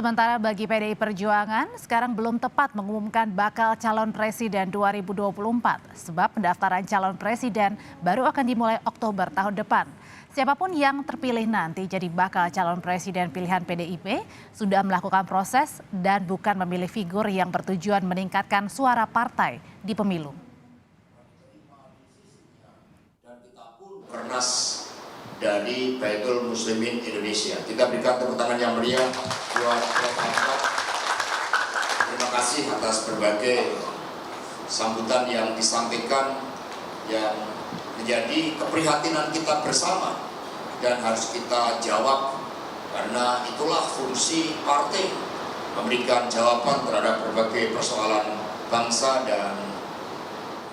Sementara bagi PDI Perjuangan, sekarang belum tepat mengumumkan bakal calon presiden 2024, sebab pendaftaran calon presiden baru akan dimulai Oktober tahun depan. Siapapun yang terpilih nanti jadi bakal calon presiden pilihan PDIP sudah melakukan proses dan bukan memilih figur yang bertujuan meningkatkan suara partai di pemilu. Pernas dari Baitul Muslimin Indonesia. Kita berikan tepuk tangan yang meriah buat Prof. Ahmad. Terima kasih atas berbagai sambutan yang disampaikan yang menjadi keprihatinan kita bersama dan harus kita jawab karena itulah fungsi partai memberikan jawaban terhadap berbagai persoalan bangsa dan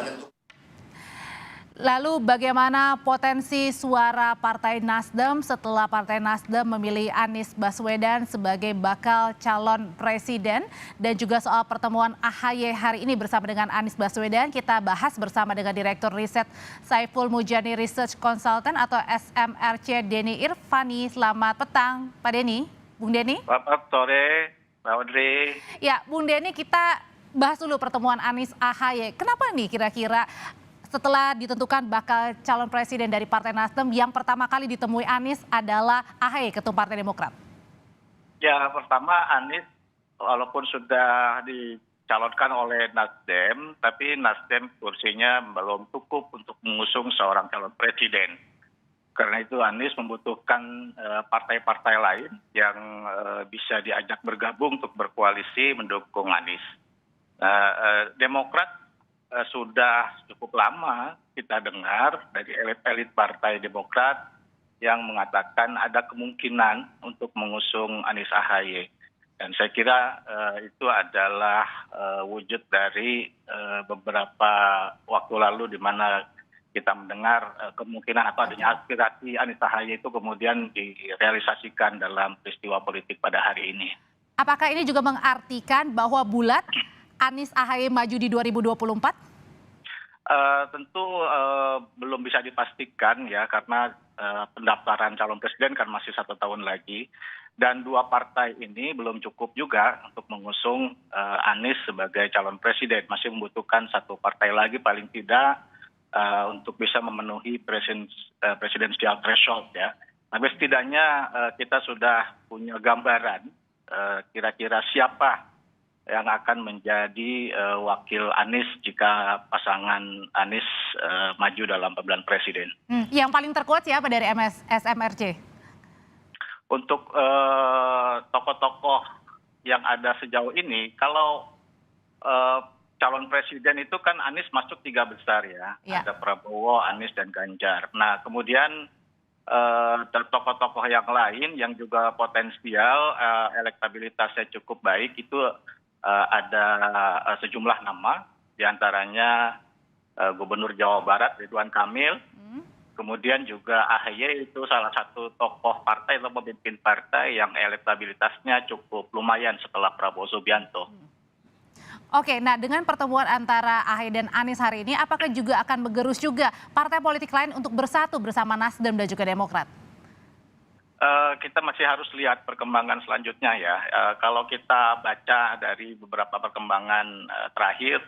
menentukan. Lalu bagaimana potensi suara Partai Nasdem setelah Partai Nasdem memilih Anies Baswedan sebagai bakal calon presiden dan juga soal pertemuan AHY hari ini bersama dengan Anies Baswedan kita bahas bersama dengan Direktur Riset Saiful Mujani Research Consultant atau SMRC Denny Irvani. Selamat petang Pak Denny. Bung Denny. Selamat sore Mbak Audrey. Ya Bung Denny, kita bahas dulu pertemuan Anies AHY. Kenapa nih kira-kira setelah ditentukan bakal calon presiden dari Partai Nasdem, yang pertama kali ditemui Anies adalah AHY, Ketum Partai Demokrat? Ya, pertama Anies walaupun sudah dicalonkan oleh Nasdem, tapi Nasdem kursinya belum cukup untuk mengusung seorang calon presiden. Karena itu Anies membutuhkan partai-partai lain yang bisa diajak bergabung untuk berkoalisi mendukung Anies. Demokrat sudah cukup lama kita dengar dari elit-elit Partai Demokrat yang mengatakan ada kemungkinan untuk mengusung Anies AHY. Dan saya kira itu adalah wujud dari beberapa waktu lalu di mana kita mendengar kemungkinan atau adanya aspirasi Anies AHY itu kemudian direalisasikan dalam peristiwa politik pada hari ini. Apakah ini juga mengartikan bahwa bulat Anies AHY maju di 2024? Tentu belum bisa dipastikan ya karena pendaftaran calon presiden kan masih 1 tahun lagi dan dua partai ini belum cukup juga untuk mengusung Anies sebagai calon presiden, masih membutuhkan satu partai lagi paling tidak untuk bisa memenuhi presidensial threshold ya. Tapi setidaknya kita sudah punya gambaran kira-kira siapa yang akan menjadi wakil Anies jika pasangan Anies maju dalam pemilihan presiden. Yang paling terkuat siapa dari SMRC? Untuk tokoh-tokoh yang ada sejauh ini, kalau calon presiden itu kan Anies masuk 3 besar ya. Ada Prabowo, Anies, dan Ganjar. Nah kemudian tokoh-tokoh yang lain yang juga potensial elektabilitasnya cukup baik itu ada sejumlah nama, diantaranya Gubernur Jawa Barat Ridwan Kamil, kemudian juga AHY itu salah satu tokoh partai atau pemimpin partai yang elektabilitasnya cukup lumayan setelah Prabowo Subianto. Oke, nah dengan pertemuan antara AHY dan Anies hari ini, apakah juga akan mengerus juga partai politik lain untuk bersatu bersama Nasdem dan juga Demokrat? Kita masih harus lihat perkembangan selanjutnya ya. Kalau kita baca dari beberapa perkembangan terakhir,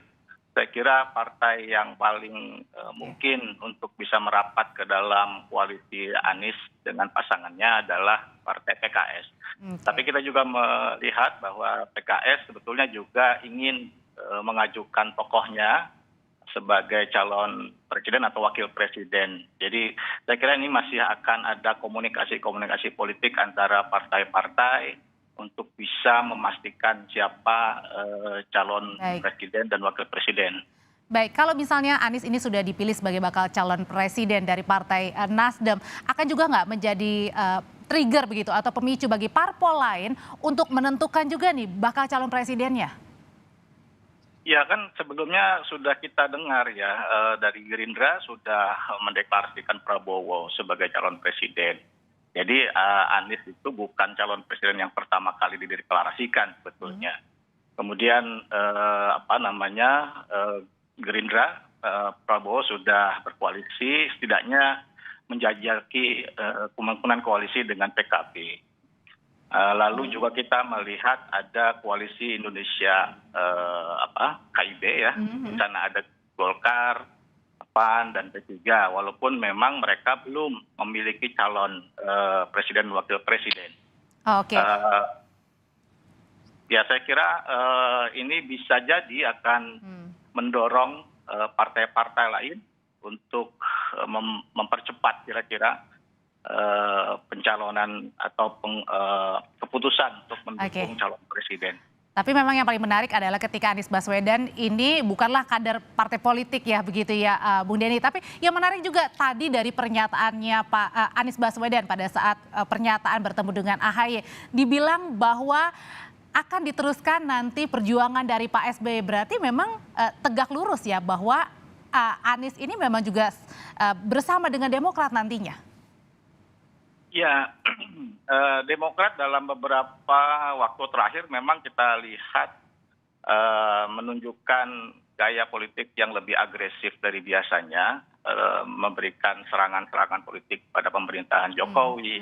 saya kira partai yang paling mungkin untuk bisa merapat ke dalam koalisi Anies dengan pasangannya adalah partai PKS. Tapi kita juga melihat bahwa PKS sebetulnya juga ingin mengajukan tokohnya sebagai calon presiden atau wakil presiden. Jadi saya kira ini masih akan ada komunikasi politik antara partai-partai untuk bisa memastikan siapa calon presiden dan wakil presiden. Baik, kalau misalnya Anies ini sudah dipilih sebagai bakal calon presiden dari Partai Nasdem, akan juga nggak menjadi trigger begitu atau pemicu bagi parpol lain untuk menentukan juga nih bakal calon presidennya? Ya kan sebelumnya sudah kita dengar ya dari Gerindra sudah mendeklarasikan Prabowo sebagai calon presiden. Jadi Anies itu bukan calon presiden yang pertama kali dideklarasikan sebetulnya. Kemudian Gerindra Prabowo sudah berkoalisi, setidaknya menjajaki kemungkinan koalisi dengan PKB. Lalu juga kita melihat ada koalisi Indonesia KIB ya, di sana ada Golkar, PAN dan P3, walaupun memang mereka belum memiliki calon presiden wakil presiden. Oke. Ya saya kira ini bisa jadi akan mendorong partai-partai lain untuk mempercepat kira-kira pencalonan atau keputusan untuk mendukung calon presiden. Tapi memang yang paling menarik adalah ketika Anies Baswedan ini bukanlah kader partai politik ya begitu ya Bung Denny. Tapi yang menarik juga tadi dari pernyataannya Pak Anies Baswedan pada saat pernyataan bertemu dengan AHY. Dibilang bahwa akan diteruskan nanti perjuangan dari Pak SBY. Berarti memang tegak lurus ya bahwa Anies ini memang juga bersama dengan Demokrat nantinya. Ya, Demokrat dalam beberapa waktu terakhir memang kita lihat menunjukkan gaya politik yang lebih agresif dari biasanya, memberikan serangan-serangan politik pada pemerintahan Jokowi,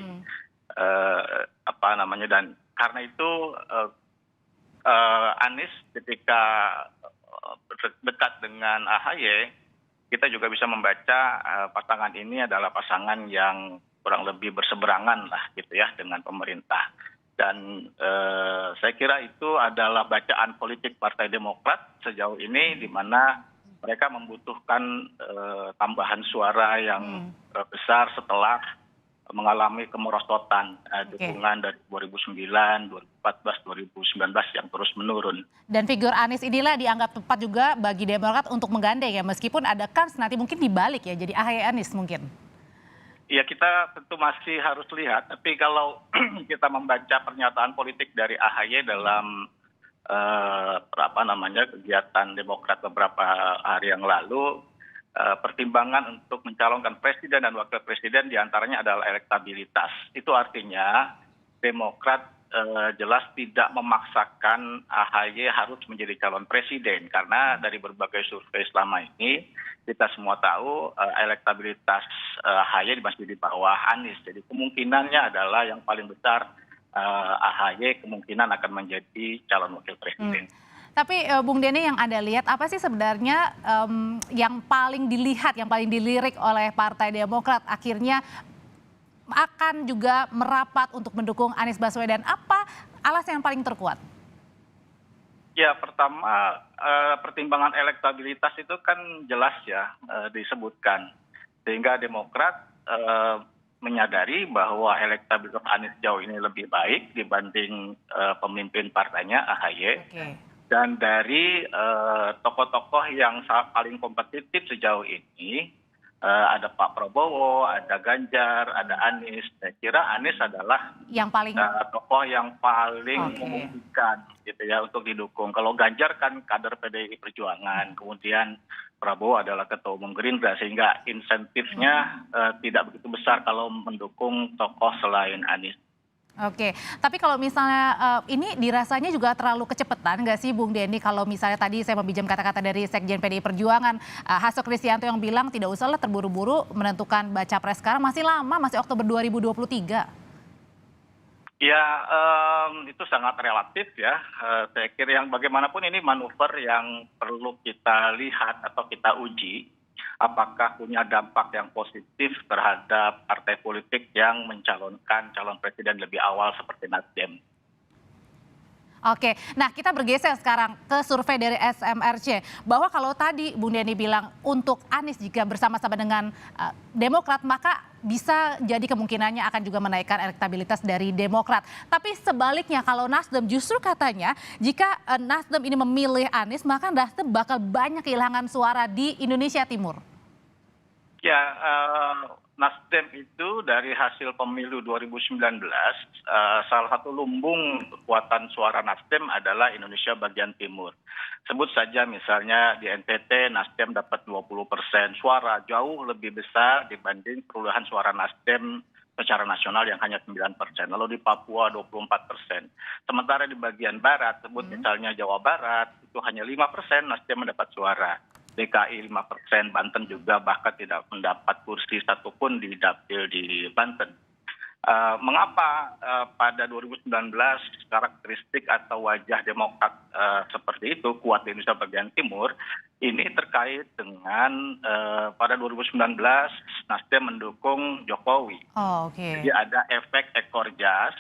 dan karena itu Anies ketika dekat dengan AHY, kita juga bisa membaca pasangan ini adalah pasangan yang kurang lebih berseberangan lah gitu ya dengan pemerintah. Dan saya kira itu adalah bacaan politik Partai Demokrat sejauh ini di mana mereka membutuhkan tambahan suara yang besar setelah mengalami kemerosotan dukungan dari 2009, 2014, 2019 yang terus menurun. Dan figur Anies inilah dianggap tepat juga bagi Demokrat untuk menggandeng ya, meskipun ada kans nanti mungkin dibalik ya, jadi AHY Anies mungkin. Ya kita tentu masih harus lihat, tapi kalau kita membaca pernyataan politik dari AHY dalam kegiatan Demokrat beberapa hari yang lalu, pertimbangan untuk mencalonkan presiden dan wakil presiden diantaranya adalah elektabilitas. Itu artinya Demokrat jelas tidak memaksakan AHY harus menjadi calon presiden, karena dari berbagai survei selama ini kita semua tahu elektabilitas AHY masih di bawah Anies. Jadi kemungkinannya adalah yang paling besar AHY kemungkinan akan menjadi calon wakil presiden. Tapi Bung Denny, yang Anda lihat apa sih sebenarnya yang paling dilihat, yang paling dilirik oleh Partai Demokrat akhirnya akan juga merapat untuk mendukung Anies Baswedan? Apa alasan yang paling terkuat? Ya, pertama pertimbangan elektabilitas itu kan jelas ya disebutkan. Sehingga Demokrat menyadari bahwa elektabilitas Anies jauh ini lebih baik dibanding pemimpin partainya AHY. Dan dari tokoh-tokoh yang paling kompetitif sejauh ini, ada Pak Prabowo, ada Ganjar, ada Anies. Saya kira Anies adalah yang paling tokoh yang paling memungkinkan gitu ya untuk didukung. Kalau Ganjar kan kader PDI Perjuangan, kemudian Prabowo adalah ketua umum Gerindra, sehingga insentifnya tidak begitu besar kalau mendukung tokoh selain Anies. Oke, tapi kalau misalnya ini dirasanya juga terlalu kecepatan nggak sih Bung Denny, kalau misalnya tadi saya meminjam kata-kata dari Sekjen PDI Perjuangan, Hasto Kristianto yang bilang tidak usahlah terburu-buru menentukan baca pres sekarang, masih lama, masih Oktober 2023. Ya, itu sangat relatif ya. Saya kira yang bagaimanapun ini manuver yang perlu kita lihat atau kita uji. Apakah punya dampak yang positif terhadap partai politik yang mencalonkan calon presiden lebih awal seperti Nasdem. Oke, nah kita bergeser sekarang ke survei dari SMRC. Bahwa kalau tadi Bung Denny bilang untuk Anies jika bersama-sama dengan Demokrat, maka bisa jadi kemungkinannya akan juga menaikkan elektabilitas dari Demokrat. Tapi sebaliknya kalau Nasdem justru katanya jika Nasdem ini memilih Anies, maka Nasdem bakal banyak kehilangan suara di Indonesia Timur. Ya, Nasdem itu dari hasil pemilu 2019, salah satu lumbung kekuatan suara Nasdem adalah Indonesia bagian timur. Sebut saja misalnya di NTT Nasdem dapat 20% suara, jauh lebih besar dibanding perolehan suara Nasdem secara nasional yang hanya 9%. Lalu di Papua 24%. Sementara di bagian barat, sebut misalnya Jawa Barat, itu hanya 5% Nasdem mendapat suara. DKI 5%, Banten juga bahkan tidak mendapat kursi satupun di dapil di Banten. Mengapa pada 2019 karakteristik atau wajah Demokrat seperti itu kuat di Indonesia bagian timur? Ini terkait dengan pada 2019 Nasdem mendukung Jokowi. Oh, oke. Jadi ada efek ekor jas,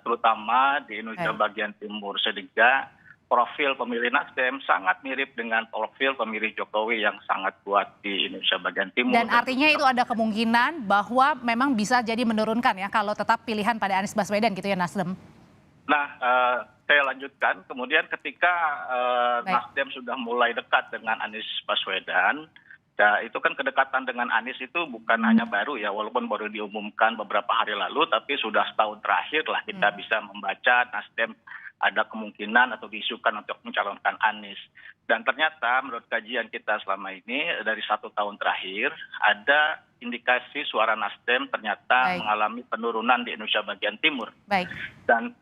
terutama di Indonesia bagian timur, sehingga profil pemilih Nasdem sangat mirip dengan profil pemilih Jokowi yang sangat kuat di Indonesia bagian timur. Dan artinya itu ada kemungkinan bahwa memang bisa jadi menurunkan ya kalau tetap pilihan pada Anies Baswedan gitu ya Nasdem. Nah, saya lanjutkan. Kemudian ketika Nasdem sudah mulai dekat dengan Anies Baswedan, ya itu kan kedekatan dengan Anies itu bukan hanya baru ya, walaupun baru diumumkan beberapa hari lalu, tapi sudah setahun terakhir lah kita bisa membaca Nasdem ada kemungkinan atau diisukan untuk mencalonkan Anies. Dan ternyata menurut kajian kita selama ini dari 1 tahun terakhir ada indikasi suara Nasdem ternyata mengalami penurunan di Indonesia bagian timur. Baik. Dan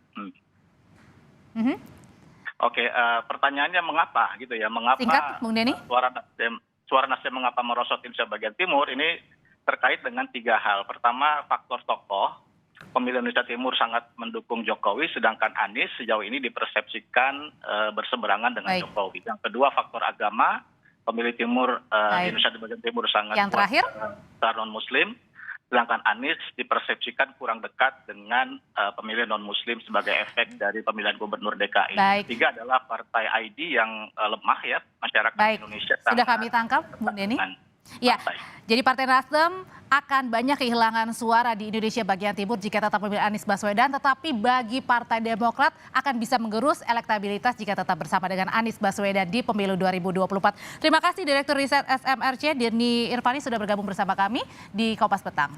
pertanyaannya mengapa gitu ya? Mengapa Singkat, Bung Denny? suara Nasdem mengapa merosot Indonesia bagian timur? Ini terkait dengan 3 hal. Pertama, faktor tokoh. Pemilih Indonesia Timur sangat mendukung Jokowi, sedangkan Anies sejauh ini dipersepsikan berseberangan dengan Jokowi. Yang kedua, faktor agama. Pemilih Timur Indonesia di bagian timur sangat kuat non-Muslim, sedangkan Anies dipersepsikan kurang dekat dengan pemilih non-Muslim sebagai efek dari pemilihan gubernur DKI. Ketiga adalah partai ID yang lemah ya, masyarakat Indonesia. Sudah kami tangkap, Bung Denny. Ya, jadi Partai Nasdem akan banyak kehilangan suara di Indonesia bagian timur jika tetap memilih Anies Baswedan, tetapi bagi Partai Demokrat akan bisa menggerus elektabilitas jika tetap bersama dengan Anies Baswedan di pemilu 2024. Terima kasih Direktur Riset SMRC Denny Irvani sudah bergabung bersama kami di Kompas Petang.